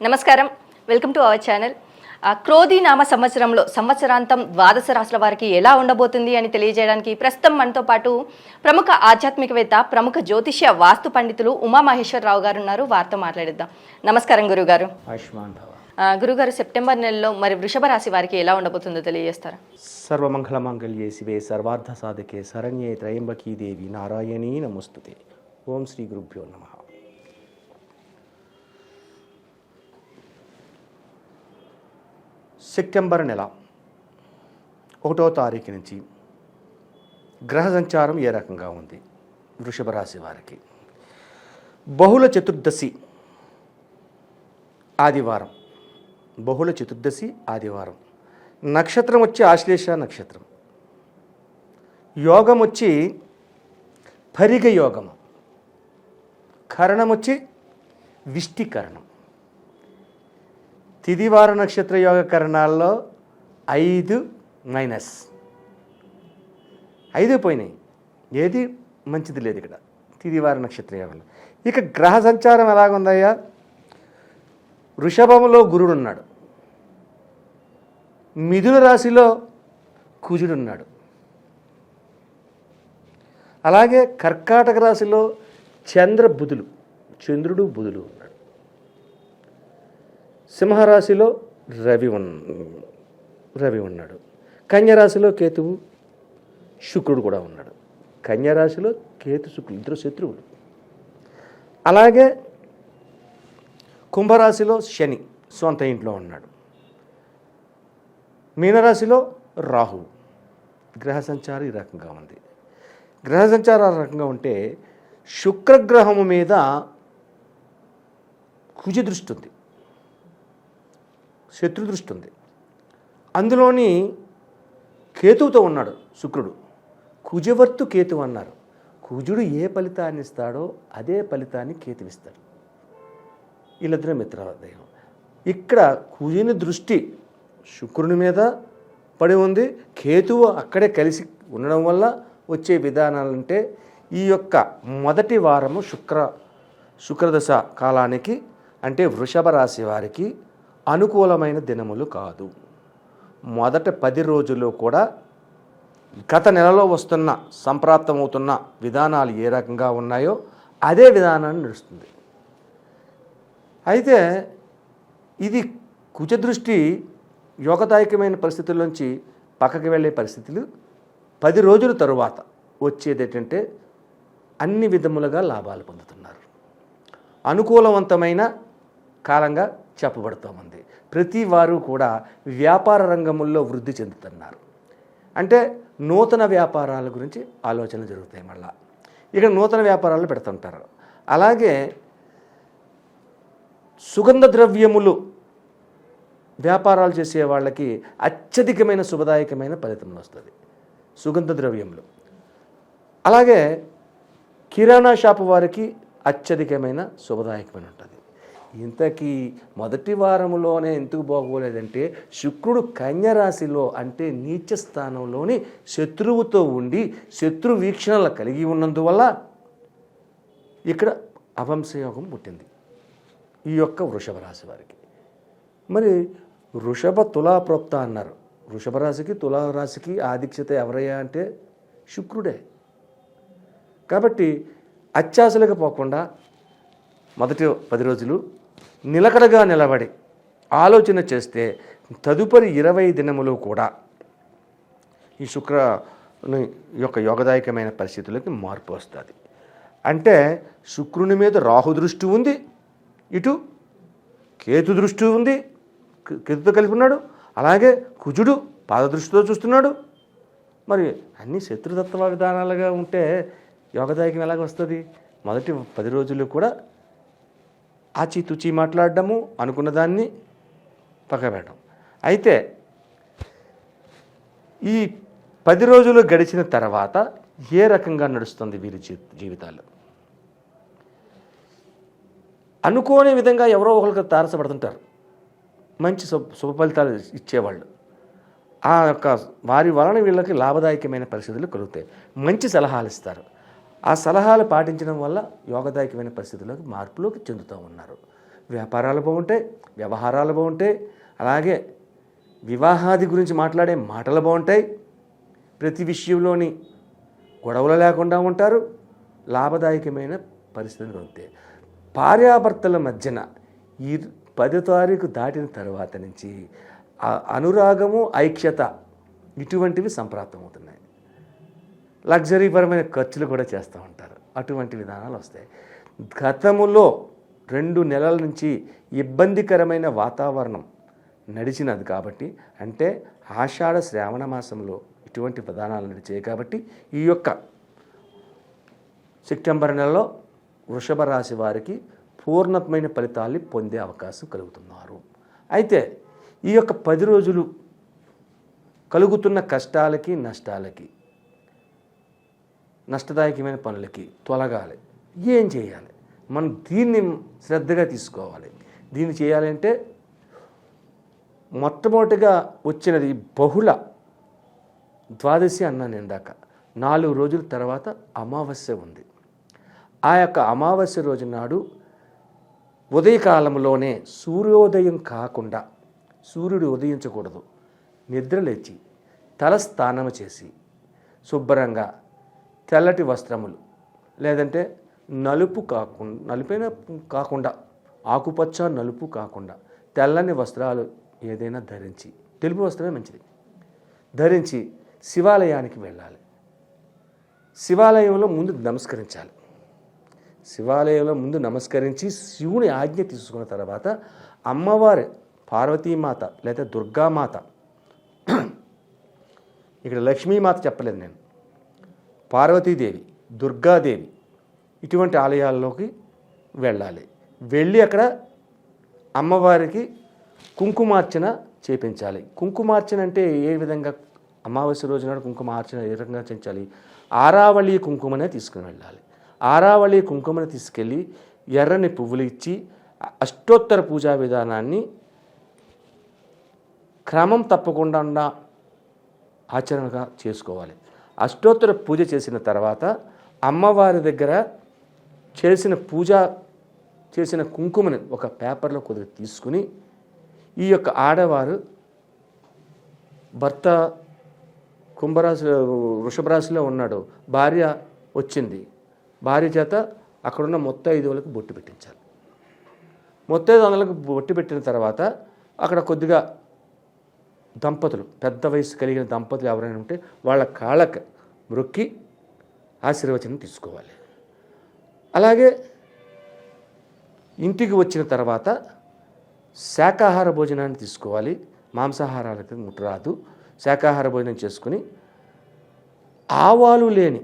నమస్కారం, welcome to our channel. క్రోధి నామ సంవత్సరంలో సంవత్సరాంతం ద్వాదశ రాశుల వారికి ఎలా ఉండబోతుంది అని తెలియజేయడానికి ప్రస్తుతం మనతో పాటు ప్రముఖ ఆధ్యాత్మికవేత్త, ప్రముఖ జ్యోతిష్య వాస్తు పండితులు ఉమామహేశ్వరరావు గారు ఉన్నారు. వారితో మాట్లాడిద్దాం. నమస్కారం గురుగారు. గురుగారు, సెప్టెంబర్ నెలలో మరి వృషభ రాశి వారికి ఎలా ఉండబోతుందో తెలియజేస్తారా? సర్వమంగళ మంగళ్యే శివే సర్వార్థ సాధకే శరణ్యే త్రయంబకీ దేవి నారాయణీ నమస్తుతే. ఓం శ్రీ గురుభ్యో నమః. సెప్టెంబర్ నెల 1వ తారీఖు నుంచి గ్రహ సంచారం ఏ రకంగా ఉంది వృషభ రాశి వారికి? బహుళ చతుర్దశి ఆదివారం. బహుళ చతుర్దశి ఆదివారం. నక్షత్రం వచ్చి ఆశ్లేష నక్షత్రం. యోగం వచ్చి పరిగ యోగము. కరణం వచ్చి విష్టికరణం. తిదివార నక్షత్ర యోగ కరణాల్లో 5 మైనస్ 5 పోయినాయి. ఏది మంచిది లేదు ఇక్కడ తిదివార నక్షత్ర యోగంలో. ఇక గ్రహ సంచారం ఎలాగుందయ్యా? వృషభంలో గురుడు ఉన్నాడు, మిథున రాశిలో కుజుడున్నాడు, అలాగే కర్కాటక రాశిలో చంద్రుడు బుధులు ఉన్నాడు. సింహరాశిలో రవి ఉన్నాడు. కన్యరాశిలో కేతువు శుక్రుడు కూడా ఉన్నాడు. కన్యరాశిలో కేతు శుక్రుడు ఇద్దరు శత్రువులు. అలాగే కుంభరాశిలో శని సొంత ఇంట్లో ఉన్నాడు. మీనరాశిలో రాహు. గ్రహ సంచారం ఈ రకంగా ఉంది. గ్రహ సంచారం ఆ రకంగా ఉంటే శుక్రగ్రహము మీద కుజ దృష్టి ఉంది, శత్రు దృష్టి ఉంది. అందులోని కేతువుతో ఉన్నాడు శుక్రుడు. కుజవర్తు కేతువు అన్నారు. కుజుడు ఏ ఫలితాన్ని ఇస్తాడో అదే ఫలితాన్ని కేతువిస్తాడు. వీళ్ళిద్దరే మిత్రదేహం. ఇక్కడ కుజుని దృష్టి శుక్రుని మీద పడి ఉంది. కేతువు అక్కడే కలిసి ఉండడం వల్ల వచ్చే విధానాలంటే ఈ యొక్క మొదటి వారము శుక్రదశ కాలానికి అంటే వృషభ రాశి వారికి అనుకూలమైన దినములు కాదు. మొదట 10 రోజుల్లో కూడా గత నెలలో వస్తున్న సంప్రాప్తమవుతున్న విధానాలు ఏ రకంగా ఉన్నాయో అదే విధానాన్ని నడుస్తుంది. అయితే ఇది కుజదృష్టి యోగదాయకమైన పరిస్థితుల్లోంచి పక్కకి వెళ్ళే పరిస్థితులు 10 రోజుల తరువాత వచ్చేది ఏంటంటే అన్ని విధములుగా లాభాలు పొందుతున్నారు. అనుకూలవంతమైన కాలంగా చెప్పబడుతూ ఉంది. ప్రతి వారు కూడా వ్యాపార రంగంలో వృద్ధి చెందుతున్నారు. అంటే నూతన వ్యాపారాల గురించి ఆలోచనలు జరుగుతాయి. మళ్ళా ఇక్కడ నూతన వ్యాపారాలు పెడుతుంటారు. అలాగే సుగంధ ద్రవ్యములు వ్యాపారాలు చేసే వాళ్ళకి అత్యధికమైన శుభదాయకమైన ఫలితం వస్తుంది. సుగంధ ద్రవ్యములు. అలాగే కిరాణా షాపు వారికి అత్యధికమైన శుభదాయకమైన ఉంటుంది. ఇంతకీ మొదటి వారంలోనే ఎందుకు బాగోలేదంటే శుక్రుడు కన్యరాశిలో అంటే నీచ స్థానంలోని శత్రువుతో ఉండి శత్రు వీక్షణలు కలిగి ఉన్నందువల్ల ఇక్కడ అవంశయోగం పుట్టింది ఈ యొక్క వృషభ రాశి వారికి. మరి వృషభ తులాప్రోక్త అన్నారు. వృషభ రాశికి తులారాశికి ఆధిక్యత ఎవరయ్యా అంటే శుక్రుడే. కాబట్టి అత్యాశలకు పోకుండా మొదటి 10 రోజులు నిలకడగా నిలబడి ఆలోచన చేస్తే తదుపరి 20 దినములు కూడా ఈ శుక్రుని యొక్క యోగదాయకమైన పరిస్థితులకి మార్పు వస్తుంది. అంటే శుక్రుని మీద రాహు దృష్టి ఉంది, ఇటు కేతు దృష్టి ఉంది, కేతుతో కలిపి ఉన్నాడు. అలాగే కుజుడు పాదదృష్టితో చూస్తున్నాడు. మరి అన్ని శత్రుతత్వ విధానాలుగా ఉంటే యోగదాయకం ఎలాగ వస్తుంది? మొదటి 10 రోజులు కూడా ఆచితూచి మాట్లాడడము, అనుకున్న దాన్ని పక్కబెట్టడం. అయితే ఈ 10 రోజులు గడిచిన తర్వాత ఏ రకంగా నడుస్తుంది వీరి జీవితాలు? అనుకోని విధంగా ఎవరో ఒకరికి తారసపడుతుంటారు, మంచి శుభ ఫలితాలు ఇచ్చేవాళ్ళు. ఆ యొక్క వారి వలన వీళ్ళకి లాభదాయకమైన పరిస్థితులు కలుగుతాయి. మంచి సలహాలు ఇస్తారు. ఆ సలహాలు పాటించడం వల్ల యోగదాయకమైన పరిస్థితుల్లోకి మార్పులోకి చెందుతూ ఉన్నారు. వ్యాపారాలు బాగుంటాయి, వ్యవహారాలు బాగుంటాయి, అలాగే వివాహాది గురించి మాట్లాడే మాటలు బాగుంటాయి, ప్రతి విషయంలోని గొడవలు లేకుండా ఉంటారు, లాభదాయకమైన పరిస్థితులు ఉంటాయి. భార్యాభర్తల మధ్యన ఈ 10 తారీఖు దాటిన తర్వాత నుంచి అనురాగము, ఐక్యత ఇటువంటివి సంప్రాప్తమవుతున్నాయి. లగ్జరీపరమైన ఖర్చులు కూడా చేస్తూ ఉంటారు. అటువంటి విధానాలు వస్తాయి. గతములో 2 నెలల నుంచి ఇబ్బందికరమైన వాతావరణం నడిచినది కాబట్టి, అంటే ఆషాఢ శ్రావణ మాసంలో ఇటువంటి విధానాలు నడిచాయి కాబట్టి ఈ యొక్క సెప్టెంబర్ నెలలో వృషభ రాశి వారికి పూర్ణమైన ఫలితాలు పొందే అవకాశం కలుగుతున్నారు. అయితే ఈ యొక్క 10 రోజులు కలుగుతున్న కష్టాలకి, నష్టాలకి, నష్టదాయకమైన పనులకి తొలగాలి. ఏం చేయాలి? మనం దీన్ని శ్రద్ధగా తీసుకోవాలి. దీన్ని చేయాలంటే మొట్టమొదటిగా వచ్చినది బహుళ ద్వాదశి అన్నాను ఇందాక. 4 రోజుల తర్వాత అమావాస్య ఉంది. ఆ యొక్క అమావాస్య రోజు నాడు ఉదయకాలంలోనే సూర్యోదయం కాకుండా, సూర్యుడు ఉదయించకూడదు, నిద్రలేచి తల స్నానం చేసి శుభ్రంగా తెల్లటి వస్త్రములు, లేదంటే నలుపైన కాకుండా, ఆకుపచ్చ నలుపు కాకుండా తెల్లని వస్త్రాలు ఏదైనా ధరించి, తెలుపు వస్త్రమే మంచిది, ధరించి శివాలయానికి వెళ్ళాలి. శివాలయంలో ముందు నమస్కరించాలి. శివాలయంలో ముందు నమస్కరించి శివుని ఆజ్ఞ తీసుకున్న తర్వాత అమ్మవారి పార్వతీమాత లేదా దుర్గామాత, ఇక్కడ లక్ష్మీమాత చెప్పలేదు నేను, పార్వతీదేవి, దుర్గాదేవి ఇటువంటి ఆలయాల్లోకి వెళ్ళాలి. వెళ్ళి అక్కడ అమ్మవారికి కుంకుమార్చన చేపించాలి. కుంకుమార్చన అంటే ఏ విధంగా? అమావాస్య రోజు నాడు కుంకుమార్చన ఏ రకంగా చేయించాలి? ఆరావళి కుంకుమనే తీసుకుని వెళ్ళాలి. ఆరావళి కుంకుమను తీసుకెళ్ళి ఎర్రని పువ్వులు ఇచ్చి అష్టోత్తర పూజా విధానాన్ని క్రమం తప్పకుండా ఆచరణగా చేసుకోవాలి. అష్టోత్తర పూజ చేసిన తర్వాత అమ్మవారి దగ్గర చేసిన కుంకుమని ఒక పేపర్లో కొద్దిగా తీసుకుని, ఈ యొక్క ఆడవారు భర్త వృషభ రాశిలో ఉన్నాడు, భార్య వచ్చింది, భార్య చేత అక్కడున్న ముత్తైదువులకు బొట్టు పెట్టించాలి. ముత్తైదువులకు బొట్టు పెట్టిన తర్వాత అక్కడ కొద్దిగా దంపతులు, పెద్ద వయసు కలిగిన దంపతులు ఎవరైనా ఉంటే వాళ్ళ కాళ్ళకు మ్రొక్కి ఆశీర్వచనం తీసుకోవాలి. అలాగే ఇంటికి వచ్చిన తర్వాత శాకాహార భోజనాన్ని తీసుకోవాలి. మాంసాహారాలకు ముట్టరాదు. శాకాహార భోజనం చేసుకుని ఆవాలు లేని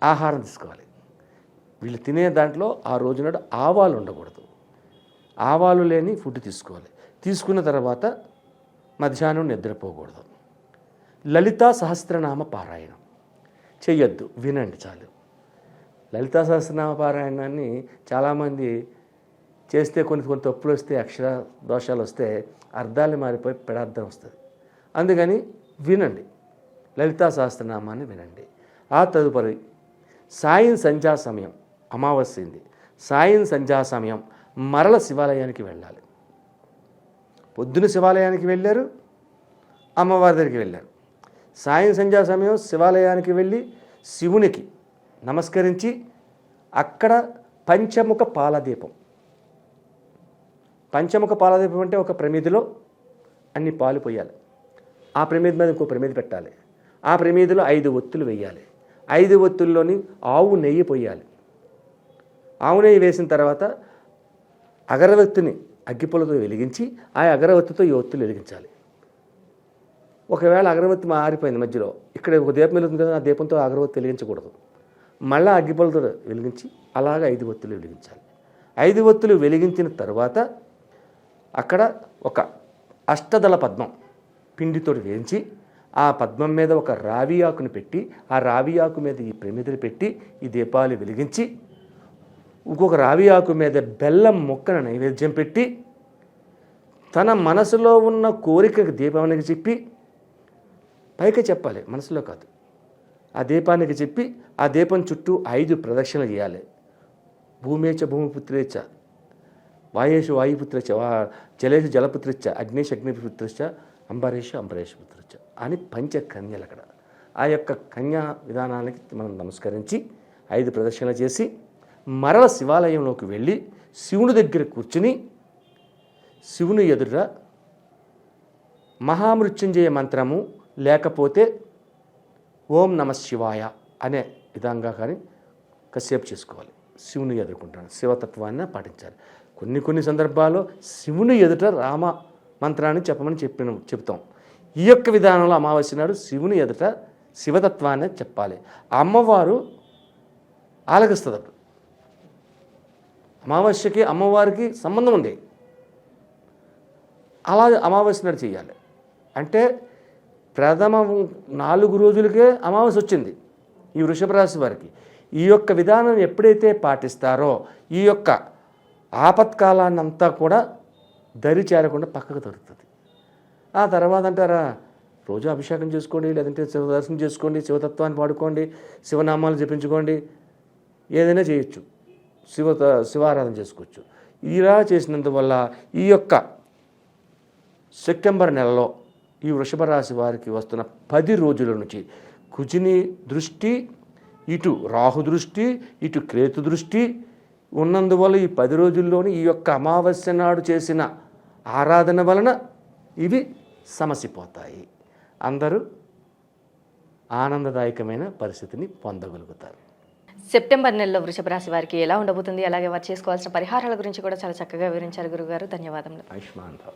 ఆహారం తీసుకోవాలి. వీళ్ళు తినే దాంట్లో ఆ రోజునాడు ఆవాలు ఉండకూడదు. ఆవాలు లేని ఫుడ్ తీసుకోవాలి. తీసుకున్న తర్వాత మధ్యాహ్నం నిద్రపోకూడదు. లలితా సహస్రనామ పారాయణం చెయ్యొద్దు, వినండి చాలు. లలితా సహస్రనామ పారాయణాన్ని చాలామంది చేస్తే కొన్ని తప్పులు వస్తే, అక్షర దోషాలు వస్తే అర్థాలు మారిపోయి పెడార్థం వస్తుంది. అందుకని వినండి, లలితా సహస్రనామాన్ని వినండి. ఆ తదుపరి సాయం సంధ్యా సమయం, అమావాస్యంది, సాయం సంధ్యా సమయం మరల శివాలయానికి వెళ్ళాలి. పొద్దున శివాలయానికి వెళ్ళారు, అమ్మవారి దగ్గరికి వెళ్ళారు. సాయం సంధ్యా సమయం శివాలయానికి వెళ్ళి శివునికి నమస్కరించి అక్కడ పంచముఖ పాలదీపం అంటే ఒక ప్రమిదిలో అన్ని పాలు పోయాలి. ఆ ప్రమిది మీద ఇంకో ప్రమిది పెట్టాలి. ఆ ప్రమిదిలో 5 ఒత్తులు వేయాలి. 5 ఒత్తుల్లోని ఆవు నెయ్యి పోయాలి. ఆవు నెయ్యి వేసిన తర్వాత అగరవత్తిని అగ్గిపుల్లతో వెలిగించి ఆ అగరవత్తితో ఈ ఒత్తులు వెలిగించాలి. ఒకవేళ అగరవత్తి ఆరిపోయింది మధ్యలో, ఇక్కడ ఒక దీపం వెలుగుతుంది కదా, ఆ దీపంతో అగరవత్తి వెలిగించకూడదు. మళ్ళీ అగ్గిపుల్లతో వెలిగించి అలాగ 5 ఒత్తులు వెలిగించాలి. 5 ఒత్తులు వెలిగించిన తర్వాత అక్కడ ఒక అష్టదళ పద్మం పిండితో వేయించి ఆ పద్మం మీద ఒక రావి ఆకుని పెట్టి, ఆ రావి ఆకు మీద ఈ ప్రమిదలు పెట్టి ఈ దీపాలు వెలిగించి, ఇంకొక రావి ఆకు మీద బెల్లం ముక్కను నైవేద్యం పెట్టి తన మనసులో ఉన్న కోరికకు దీపానికి చెప్పి, పైకి చెప్పాలి, మనసులో కాదు, ఆ దీపానికి చెప్పి ఆ దీపం చుట్టూ 5 ప్రదక్షిణలు చేయాలి. భూమేచ భూమిపుత్రేచ వాయేషు వాయుపుత్రచ జలేషు జలపుత్రచ అగ్నేష్ అగ్నిపుత్రచ అంబరీషు అంబరీష్ పుత్రచ అని పంచకన్యలు అక్కడ. ఆ యొక్క కన్యా విధానానికి మనం నమస్కరించి 5 ప్రదక్షిణలు చేసి మరల శివాలయంలోకి వెళ్ళి శివుని దగ్గర కూర్చుని శివుని ఎదుట మహామృత్యుంజయ మంత్రము లేకపోతే ఓం నమ శివాయ అనే విధంగా కానీ కాసేపు చేసుకోవాలి. శివుని ఎదుర్కొంటాను, శివతత్వాన్ని పాటించాలి. కొన్ని సందర్భాల్లో శివుని ఎదుట రామ మంత్రాన్ని చెప్పమని చెప్తాం. ఈ యొక్క విధానంలో అమావాస్య నాడు శివుని ఎదుట శివతత్వాన్ని చెప్పాలి. అమ్మవారు ఆలకిస్తుంది. అప్పుడు అమావాస్యకి అమ్మవారికి సంబంధం ఉంది. అలా అమావాస్య నాడు చేయాలి. అంటే ప్రథమ 4 రోజులకే అమావాస్య వచ్చింది ఈ వృషభ రాశి వారికి. ఈ యొక్క విధానం ఎప్పుడైతే పాటిస్తారో ఈ యొక్క ఆపత్కాలాన్ని అంతా కూడా దరి చేరకుండా పక్కకు దొరుకుతుంది. ఆ తర్వాత అంటారా, రోజు అభిషేకం చేసుకోండి, లేదంటే శివ దర్శనం చేసుకోండి, శివతత్వాన్ని పాడుకోండి, శివనామాలు జపించుకోండి, ఏదైనా చేయొచ్చు, శివారాధన చేసుకోవచ్చు. ఇలా చేసినందువల్ల ఈ యొక్క సెప్టెంబర్ నెలలో ఈ వృషభ రాశి వారికి వస్తున్న 10 రోజుల నుంచి కుజిని దృష్టి, ఇటు రాహు దృష్టి, ఇటు కేతు దృష్టి ఉన్నందువల్ల ఈ 10 రోజుల్లోని ఈ యొక్క అమావాస్య నాడు చేసిన ఆరాధన వలన ఇవి సమసిపోతాయి. అందరూ ఆనందదాయకమైన పరిస్థితిని పొందగలుగుతారు. సెప్టెంబర్ నెలలో వృషభ రాశి వారికి ఎలా ఉండబోతుంది, అలాగే వారు చేసుకోవాల్సిన పరిహారాల గురించి కూడా చాలా చక్కగా వివరించారు గురుగారు. ధన్యవాదములు. ఆయుష్మాన్ భవ.